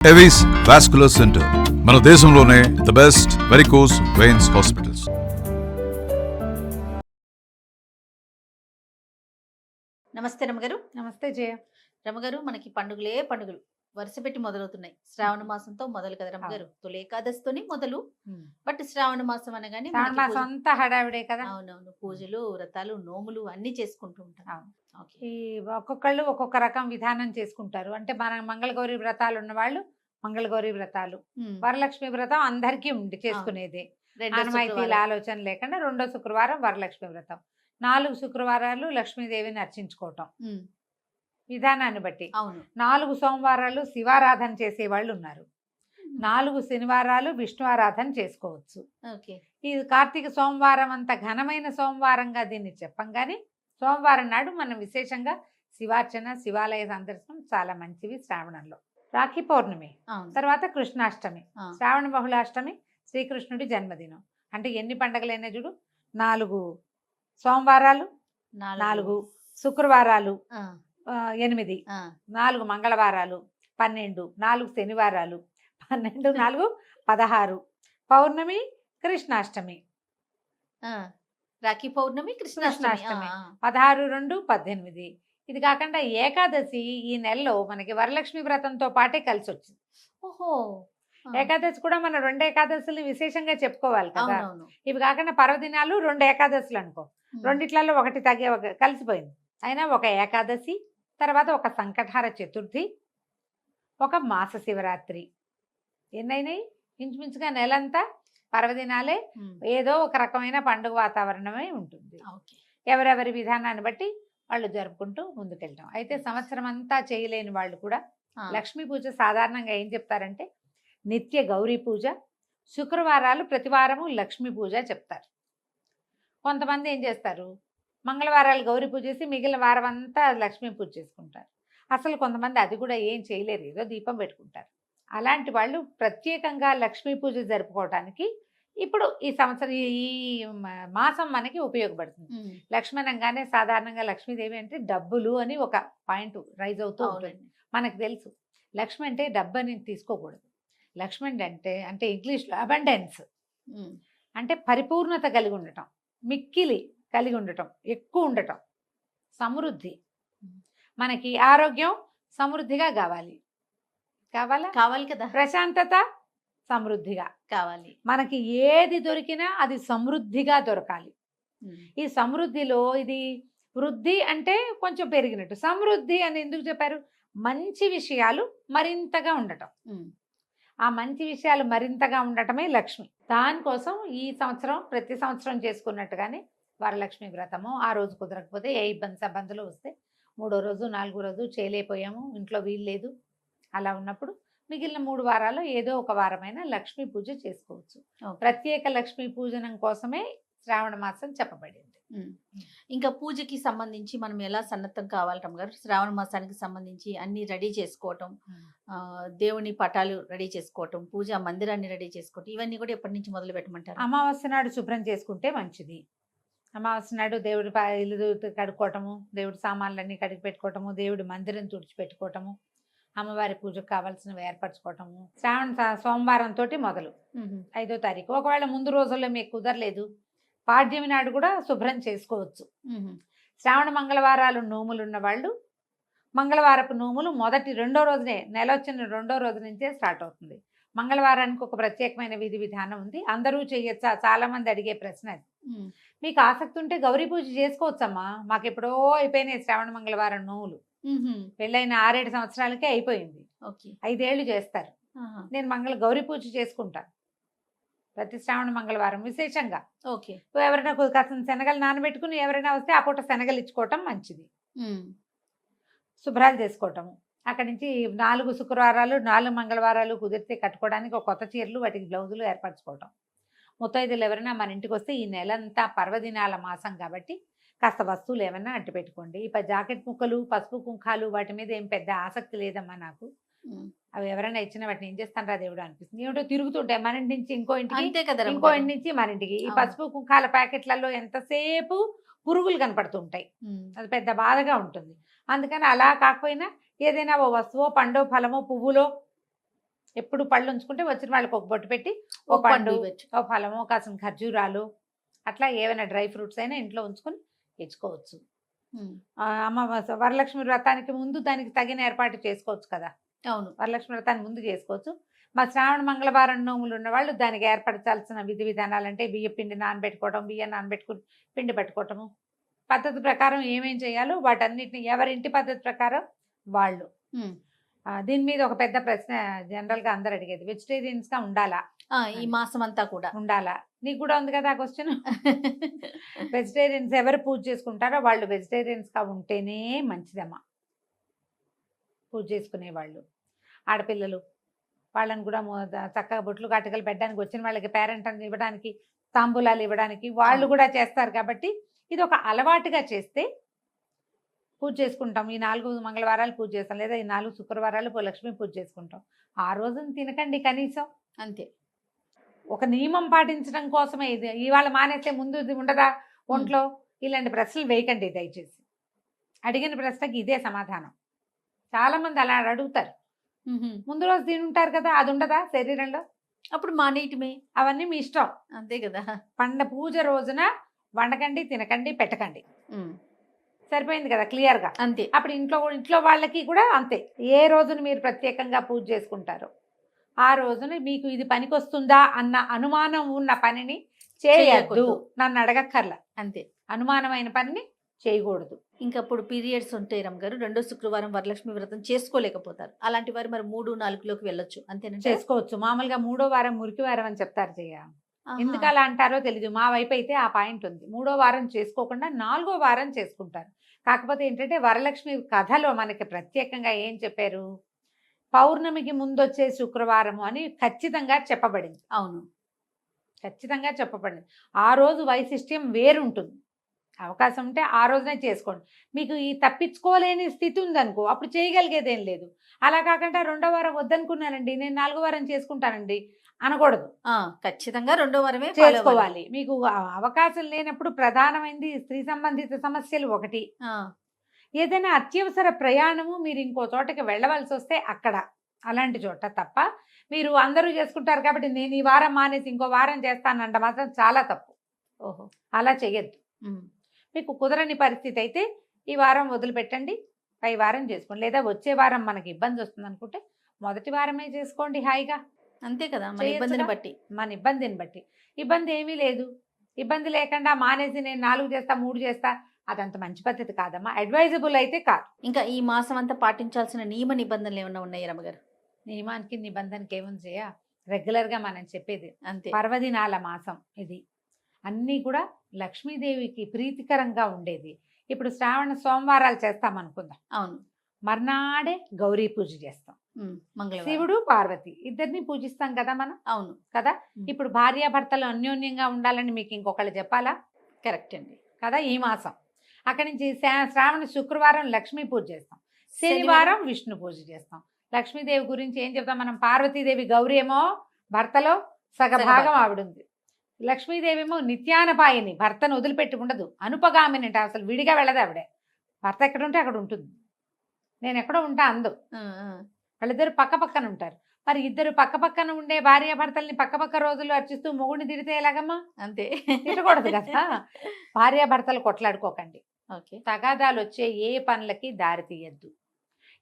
Avis vascular centre మన దేశంలోనే the best varicose veins hospitals. నమస్తే రమగారు. నమస్తే జయ. రమగారు, మనకి పండుగలే పండుగలు వరుస పెట్టి మొదలవుతున్నాయి. శ్రావణ మాసంతో మొదలు కదా రమగారు, తొలి ఏకాదశితోని మొదలు. బట్ శ్రావణ మాసం అనగానే శ్రావణ మాసం అంతా హడావిడే కదా. అవునవును, పూజలు, వ్రతాలు, నోములు అన్ని చేసుకుంటూ ఉంటాం. ఈ ఒక్కొక్కళ్ళు ఒక్కొక్క రకం విధానం చేసుకుంటారు. అంటే మన మంగళగౌరి వ్రతాలు ఉన్న వాళ్ళు మంగళగౌరి వ్రతాలు, వరలక్ష్మి వ్రతం అందరికీ ఉంది చేసుకునేది. ఆనవాయితీల ఆలోచన లేకుండా రెండో శుక్రవారం వరలక్ష్మి వ్రతం, 4 శుక్రవారాలు లక్ష్మీదేవిని అర్చించుకోవటం విధానాన్ని బట్టి. 4 సోమవారాలు శివారాధన చేసే వాళ్ళు ఉన్నారు, 4 శనివారాలు విష్ణు ఆరాధన చేసుకోవచ్చు. ఈ కార్తీక సోమవారం అంత ఘనమైన సోమవారంగా దీన్ని చెప్పంగానే సోమవారం నాడు మనం విశేషంగా శివార్చన, శివాలయ సందర్శనం చాలా మంచివి. శ్రావణంలో రాఖీ పౌర్ణమి తర్వాత కృష్ణాష్టమి, శ్రావణ బహుళాష్టమి శ్రీకృష్ణుడి జన్మదినం. అంటే ఎన్ని పండగలైనా చూడు, 4 సోమవారాలు, 4 శుక్రవారాలు, 8, 4 మంగళవారాలు, 12, 4 శనివారాలు, 12, 4, 16 పౌర్ణమి, కృష్ణాష్టమి, రాఖీ పౌర్ణమి, కృష్ణాష్టమి 16, 2, 18. ఇది కాకుండా ఏకాదశి ఈ నెలలో మనకి వరలక్ష్మి వ్రతంతో పాటే కలిసి వచ్చింది. ఓహో, ఏకాదశి కూడా మనం 2 ఏకాదశులు విశేషంగా చెప్పుకోవాలి కదా. ఇవి కాకుండా పర్వదినాలు 2 ఏకాదశులు అనుకో, రెండిట్లలో ఒకటి కలిసిపోయింది. అయినా ఒక ఏకాదశి తర్వాత ఒక సంకటహార చతుర్థి, ఒక మాస శివరాత్రి, ఎన్నైనాయి ఇంచుమించుగా నెలంతా పర్వదినాలే. ఏదో ఒక రకమైన పండుగ వాతావరణమే ఉంటుంది. ఎవరెవరి విధానాన్ని బట్టి వాళ్ళు జరుపుకుంటూ ముందుకెళ్తాం. అయితే సంవత్సరం అంతా చేయలేని వాళ్ళు కూడా లక్ష్మీ పూజ సాధారణంగా ఏం చెప్తారంటే నిత్య గౌరీ పూజ, శుక్రవారాలు ప్రతివారము లక్ష్మీ పూజ చెప్తారు. కొంతమంది ఏం చేస్తారు, మంగళవారాలు గౌరీ పూజ చేసి మిగిలిన వారం అంతా లక్ష్మీ పూజ చేసుకుంటారు. అసలు కొంతమంది అది కూడా ఏం చేయలేరు, ఏదో దీపం పెట్టుకుంటారు. అలాంటి వాళ్ళు ప్రత్యేకంగా లక్ష్మీ పూజ జరుపుకోవడానికి ఇప్పుడు ఈ సంవత్సరం ఈ మాసం మనకి ఉపయోగపడుతుంది. లక్ష్మణంగానే సాధారణంగా లక్ష్మీదేవి అంటే డబ్బులు అని ఒక పాయింట్ రైజ్ అవుతూ ఉంటుంది. మనకు తెలుసు లక్ష్మి అంటే డబ్బు అని తీసుకోకూడదు. లక్ష్మణ్ అంటే ఇంగ్లీష్లో అబండెన్స్ అంటే పరిపూర్ణత కలిగి ఉండటం, మిక్కిలి కలిగి ఉండటం, ఎక్కువ ఉండటం, సమృద్ధి. మనకి ఆరోగ్యం సమృద్ధిగా కావాలి కదా, ప్రశాంతత సమృద్ధిగా కావాలి. మనకి ఏది దొరికినా అది సమృద్ధిగా దొరకాలి. ఈ సమృద్ధిలో ఇది వృద్ధి అంటే కొంచెం పెరిగినట్టు, సమృద్ధి అని ఎందుకు చెప్పారు, మంచి విషయాలు మరింతగా ఉండటం. ఆ మంచి విషయాలు మరింతగా ఉండటమే లక్ష్మి. దానికోసం ఈ సంవత్సరం ప్రతి సంవత్సరం చేసుకున్నట్టుగానే వరలక్ష్మి వ్రతము, ఆ రోజు కుదరకపోతే ఏ ఇబ్బందులు వస్తే 3వ రోజు 4వ రోజు చేయలేకపోయాము, ఇంట్లో వీలు లేదు, అలా ఉన్నప్పుడు మిగిలిన 3 వారాలు ఏదో ఒక వారమైనా లక్ష్మీ పూజ చేసుకోవచ్చు. ప్రత్యేక లక్ష్మీ పూజనం కోసమే శ్రావణ మాసం చెప్పబడింది. ఇంకా పూజకి సంబంధించి మనం ఎలా సన్నద్ధం కావాలి రమ్మగారు? శ్రావణ మాసానికి సంబంధించి అన్ని రెడీ చేసుకోవటం, దేవుని పటాలు రెడీ చేసుకోవటం, పూజా మందిరాన్ని రెడీ చేసుకోవటం, ఇవన్నీ కూడా ఎప్పటి నుంచి మొదలు పెట్టమంటారు? అమావాస్య నాడు శుభ్రం చేసుకుంటే మంచిది. అమావాస్య నాడు దేవుడి ఇల్లు కడుక్కోవటము, దేవుడి సామాన్లన్నీ కడిగి పెట్టుకోవటము, దేవుడి మందిరం తుడిచిపెట్టుకోవటము, అమ్మవారి పూజకు కావాల్సినవి ఏర్పరచుకోవటము. సోమవారం తోటి మొదలు 5వ తారీఖు. ఒకవేళ ముందు రోజుల్లో మీకు కుదరలేదు, పాడ్యమి నాడు కూడా శుభ్రం చేసుకోవచ్చు. శ్రావణ మంగళవారాలు నోములు ఉన్న వాళ్ళు మంగళవారపు నోములు రెండో రోజునే, నెల వచ్చిన 2వ రోజు నుంచే స్టార్ట్ అవుతుంది. మంగళవారానికి ఒక ప్రత్యేకమైన విధి విధానం ఉంది, అందరూ చేయొచ్చా, చాలా మంది అడిగే ప్రశ్న అది. మీకు ఆసక్తి ఉంటే గౌరీ పూజ చేసుకోవచ్చమ్మా. మాకు ఎప్పుడో అయిపోయినాయి శ్రావణ మంగళవారం నోములు, పెళ్ళైన 6-7 సంవత్సరాలకే అయిపోయింది. 5 ఏళ్ళు చేస్తారు. నేను గౌరీ పూజ చేసుకుంటాను ప్రతి శ్రావణ మంగళవారం విశేషంగా. ఎవరైనా కాస్త శనగలు నానబెట్టుకుని ఎవరైనా వస్తే ఆ పూట శనగలు ఇచ్చుకోవటం మంచిది. శుభ్రాలు చేసుకోవటము, అక్కడి నుంచి 4 శుక్రవారాలు 4 మంగళవారాలు కుదిరితే కట్టుకోవడానికి ఒక కొత్త చీరలు, వాటికి బ్లౌజులు ఏర్పరచుకోవటం. ముత్తైదులు ఎవరైనా మన ఇంటికి వస్తే ఈ నెలంతా పర్వదినాల మాసం కాబట్టి కాస్త వస్తువులు ఏమైనా అట్టు పెట్టుకోండి. జాకెట్ ముక్కలు, పసుపు కుంకాలు వాటి మీద ఏం పెద్ద ఆసక్తి లేదమ్మా నాకు. అవి ఎవరైనా ఇచ్చిన వాటిని ఏం చేస్తాను దేవుడు అనిపిస్తుంది. ఏమిటో తిరుగుతుంటాయి మన ఇంటి నుంచి ఇంకో ఇంటికి, ఇంకో ఇంటి నుంచి మన ఇంటికి. ఈ పసుపు కుంకాల ప్యాకెట్లలో ఎంతసేపు పురుగులు కనపడుతుంటాయి, అది పెద్ద బాధగా ఉంటుంది. అందుకని అలా కాకపోయినా ఏదైనా ఓ వస్తువో, పండో, ఫలమో, పువ్వులో ఎప్పుడు పళ్ళు ఉంచుకుంటే వచ్చిన వాళ్ళకి ఒక బొట్టు పెట్టి ఓ ఒక పండు పండు ఇవ్వచ్చు. ఓ ఫలము కాసిన ఖర్జూరాలు అట్లా ఏమైనా డ్రై ఫ్రూట్స్ అయినా ఇంట్లో ఉంచుకొని తెచ్చుకోవచ్చు. ఉమ్, వరలక్ష్మి వ్రతానికి ముందు దానికి తగిన ఏర్పాటు చేసుకోవచ్చు కదా. అవును. వరలక్ష్మి వ్రతాన్ని ముందు చేసుకోవచ్చు. మా శ్రావణ మంగళవారం నోములు ఉన్న వాళ్ళు దానికి ఏర్పరచాల్సిన విధి విధానాలు అంటే బియ్య పిండి నానబెట్టుకోవడం, బియ్యం నానబెట్టుకుని పిండి పెట్టుకోవటము, పద్ధతి ప్రకారం ఏమేం చేయాలో వాటన్నిటిని ఎవరింటి పద్ధతి ప్రకారం వాళ్ళు. ఉమ్. దీని మీద ఒక పెద్ద ప్రశ్న జనరల్గా అందరు అడిగేది, వెజిటేరియన్స్గా ఉండాలా? ఈ మాసం అంతా కూడా ఉండాలా? నీకు కూడా ఉంది కదా క్వశ్చన్. వెజిటేరియన్స్ ఎవరు పూజ చేసుకుంటారో వాళ్ళు వెజిటేరియన్స్గా ఉంటేనే మంచిదమ్మా. పూజ చేసుకునే వాళ్ళు ఆడపిల్లలు వాళ్ళని కూడా చక్కగా బొట్లు కాటుకలు పెట్టడానికి, వచ్చిన వాళ్ళకి పేరెంట్ అని ఇవ్వడానికి, తాంబూలాలు ఇవ్వడానికి వాళ్ళు కూడా చేస్తారు. కాబట్టి ఇది ఒక అలవాటుగా చేస్తే పూజ చేసుకుంటాం. ఈ 4 మంగళవారాలు పూజ చేస్తాం, లేదా ఈ 4 శుక్రవారాలు లక్ష్మీ పూజ చేసుకుంటాం. ఆ రోజున తినకండి కనీసం. అంతే. ఒక నియమం పాటించడం కోసమే ఇది. ఇవాళ మానేస్తే ముందు ఇది ఉండదా ఒంట్లో? ఇలాంటి ప్రశ్నలు వేయకండి దయచేసి. అడిగిన ప్రశ్నకి ఇదే సమాధానం. చాలా మంది అలా అడుగుతారు. ముందు రోజు తింటారు కదా, అది ఉండదా శరీరంలో? అప్పుడు మానేయటమే. అవన్నీ మీ ఇష్టం. అంతే కదా. పూజ రోజున వండకండి, తినకండి, పెట్టకండి. ఉమ్, సరిపోయింది కదా క్లియర్గా. అంతే. అప్పుడు ఇంట్లో వాళ్ళకి కూడా అంతే. ఏ రోజున మీరు ప్రత్యేకంగా పూజ చేసుకుంటారో ఆ రోజున మీకు ఇది పనికొస్తుందా అన్న అనుమానం ఉన్న పనిని చేయొద్దు. చేయకూడదు. నన్ను అడగక్కర్లా. అంతే. అనుమానమైన పనిని చేయకూడదు. ఇంకా అప్పుడు పీరియడ్స్ ఉంటాయి రమ్మగారు, 2వ శుక్రవారం వరలక్ష్మి వ్రతం చేసుకోలేకపోతారు. అలాంటి వారు మరి 3, 4లోకి వెళ్ళొచ్చు అంతేనండి. చేసుకోవచ్చు. మామూలుగా 3వ వారం మురికి వారం అని చెప్తారు చెయ్య. ఆహా. ఎందుకు అలా అంటారో తెలీదు. మా వైపు అయితే ఆ పాయింట్ ఉంది. 3వ వారం చేసుకోకుండా 4వ వారం చేసుకుంటారు. కాకపోతే ఏంటంటే వరలక్ష్మి కథలో మనకి ప్రత్యేకంగా ఏం చెప్పారు, పౌర్ణమికి ముందు వచ్చే శుక్రవారము అని ఖచ్చితంగా చెప్పబడింది. అవును, ఖచ్చితంగా చెప్పబడింది. ఆ రోజు వైశిష్ట్యం వేరుంటుంది. అవకాశం ఉంటే ఆ రోజునే చేసుకోండి. మీకు ఈ తప్పించుకోలేని స్థితి ఉందనుకో, అప్పుడు చేయగలిగేదేం లేదు. అలా కాకుండా 2వ వారం వద్దనుకున్నానండి, నేను 4వ వారం చేసుకుంటానండి అనకూడదు. ఖచ్చితంగా 2వ వారమే చేసుకోవాలి. మీకు అవకాశం లేనప్పుడు ప్రధానమైనది స్త్రీ సంబంధిత సమస్యలు ఒకటి. ఏదైనా అత్యవసర ప్రయాణము మీరు ఇంకో చోటకి వెళ్ళవలసి వస్తే అక్కడ అలాంటి చోట తప్ప, మీరు అందరూ చేసుకుంటారు కాబట్టి నేను ఈ వారం మానేసి ఇంకో వారం చేస్తానంట మాత్రం చాలా తప్పు. ఓహో, అలా చెయ్యొద్దు. మీకు కుదరని పరిస్థితి అయితే ఈ వారం వదిలిపెట్టండి, పై వారం చేసుకోండి. లేదా వచ్చే వారం మనకి ఇబ్బంది వస్తుంది అనుకుంటే మొదటి వారమే చేసుకోండి హాయిగా. అంతే కదా, మన ఇబ్బందిని బట్టి. మన ఇబ్బందిని బట్టి. ఇబ్బంది ఏమీ లేదు. ఇబ్బంది లేకుండా మానేసి నేను 4 చేస్తా 3 చేస్తా, అదంత మంచి పద్ధతి కాదమ్మా. అడ్వైజబుల్ అయితే కాదు. ఇంకా ఈ మాసం అంతా పాటించాల్సిన నియమ నిబంధనలు ఏమన్నా ఉన్నాయి రమ్మగారు? నియమానికి నిబంధనకి ఏముంది చేయ, రెగ్యులర్గా మనం చెప్పేది అంతే. పర్వదినాల మాసం ఇది. అన్నీ కూడా లక్ష్మీదేవికి ప్రీతికరంగా ఉండేది. ఇప్పుడు శ్రావణ సోమవారాలు చేస్తాం అనుకుందాం. అవును. మర్నాడే గౌరీ పూజ చేస్తాం. మంగళవారం శివుడు పార్వతి ఇద్దరిని పూజిస్తాం కదా మనం. అవును కదా. ఇప్పుడు భార్యాభర్తలు అన్యోన్యంగా ఉండాలని మీకు ఇంకొకళ్ళు చెప్పాలా? కరెక్ట్ అండి కదా. ఈ మాసం అక్కడి నుంచి శ్రావణ శుక్రవారం లక్ష్మీ పూజ చేస్తాం, శనివారం విష్ణు పూజ చేస్తాం. లక్ష్మీదేవి గురించి ఏం చెప్తాం మనం? పార్వతీదేవి గౌరీ ఏమో భర్తలో సగభాగం ఆవిడుంది. లక్ష్మీదేవి ఏమో నిత్యానపాయిని, భర్తను వదిలిపెట్టి ఉండదు. అనుపగామిని అంటే అసలు విడిగా వెళ్ళదు ఆవిడే. భర్త ఎక్కడ ఉంటే అక్కడ ఉంటుంది, నేను ఎక్కడో ఉంటా అందు. వాళ్ళిద్దరు పక్క పక్కన ఉంటారు. మరి ఇద్దరు పక్క పక్కన ఉండే భార్యాభర్తల్ని పక్క రోజులు అర్చిస్తూ మొగుడిని తిడితే ఎలాగమ్మా? అంతే, తిట్టకూడదు కదా. భార్యాభర్తలు కొట్లాడుకోకండి. ఓకే. తగాదాలు వచ్చే ఏ పనులకి దారి తీయద్దు.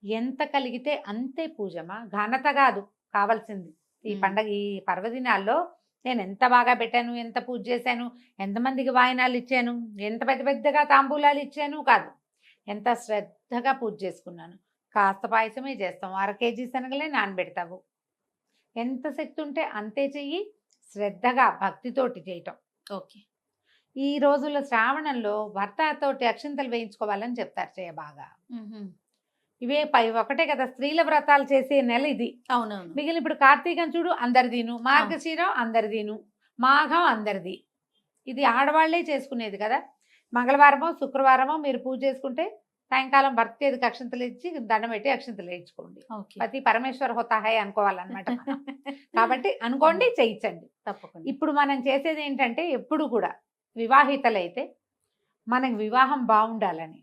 ఎంత కలిగితే అంతే పూజమా, ఘనత కాదు కావాల్సింది. ఈ పండగ ఈ పర్వదినాల్లో నేను ఎంత బాగా పెట్టాను, ఎంత పూజ చేశాను, ఎంతమందికి వాయినాలు ఇచ్చాను, ఎంత పెద్ద పెద్దగా తాంబూలాలు ఇచ్చాను కాదు, ఎంత శ్రద్ధగా పూజ చేసుకున్నాను. కాస్త పాయసమే చేస్తాం, 1/2 కేజీ శనగలే నానబెడతావు. ఎంత శక్తి ఉంటే అంతే చెయ్యి, శ్రద్ధగా భక్తితోటి చేయటం. ఓకే. ఈ రోజుల్లో శ్రావణంలో భర్తతోటి అక్షింతలు వేయించుకోవాలని చెప్తారు చేయ బాగా. ఇవే ఒకటే కదా స్త్రీల వ్రతాలు చేసే నెల ఇది. అవునవును. మిగిలిన ఇప్పుడు కార్తీకం చూడు అందరిదీను, మార్గశీరం అందరిదీను, మాఘం అందరిది. ఇది ఆడవాళ్లే చేసుకునేది కదా. మంగళవారమో శుక్రవారమో మీరు పూజ చేసుకుంటే సాయంకాలం భర్త చేతికి అక్షింతలు ఇచ్చి దండం పెట్టి అక్షింతలు వేయించుకోండి. పతి పరమేశ్వర్ హోతాహే అనుకోవాలన్నమాట. కాబట్టి అనుకోండి, చేయించండి తప్పకుండా. ఇప్పుడు మనం చేసేది ఏంటంటే ఎప్పుడు కూడా వివాహితలైతే మనకు వివాహం బాగుండాలని,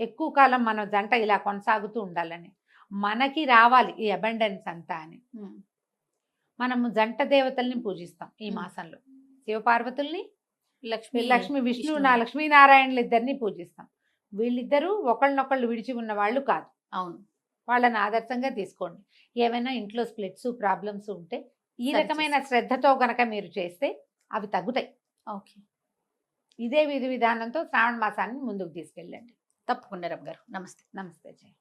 ఎక్కువ కాలం మన జంట ఇలా కొనసాగుతూ ఉండాలని మనకి రావాలి ఈ అబండెన్స్ అంతా అని ఉమ్, మనము జంట దేవతల్ని పూజిస్తాం ఈ మ్మ్. మాసంలో. శివపార్వతుల్ని, లక్ష్మి విష్ణు విష్ణువు. లక్ష్మీనారాయణులు ఇద్దరిని పూజిస్తాం. వీళ్ళిద్దరూ ఒకళ్ళనొకళ్ళు విడిచి ఉన్న వాళ్ళు కాదు. అవును. వాళ్ళని ఆదర్శంగా తీసుకోండి. ఏమైనా ఇంట్లో స్ప్లిట్స్ ప్రాబ్లమ్స్ ఉంటే ఈ సరి రకమైన శ్రద్ధతో గనక మీరు చేస్తే అవి తగ్గుతాయి. ఓకే, ఇదే విధి విధానంతో శ్రావణ మాసాన్ని ముందుకు తీసుకెళ్ళండి. తప్పకుండా రమ్య గారు. నమస్తే. నమస్తే జయ.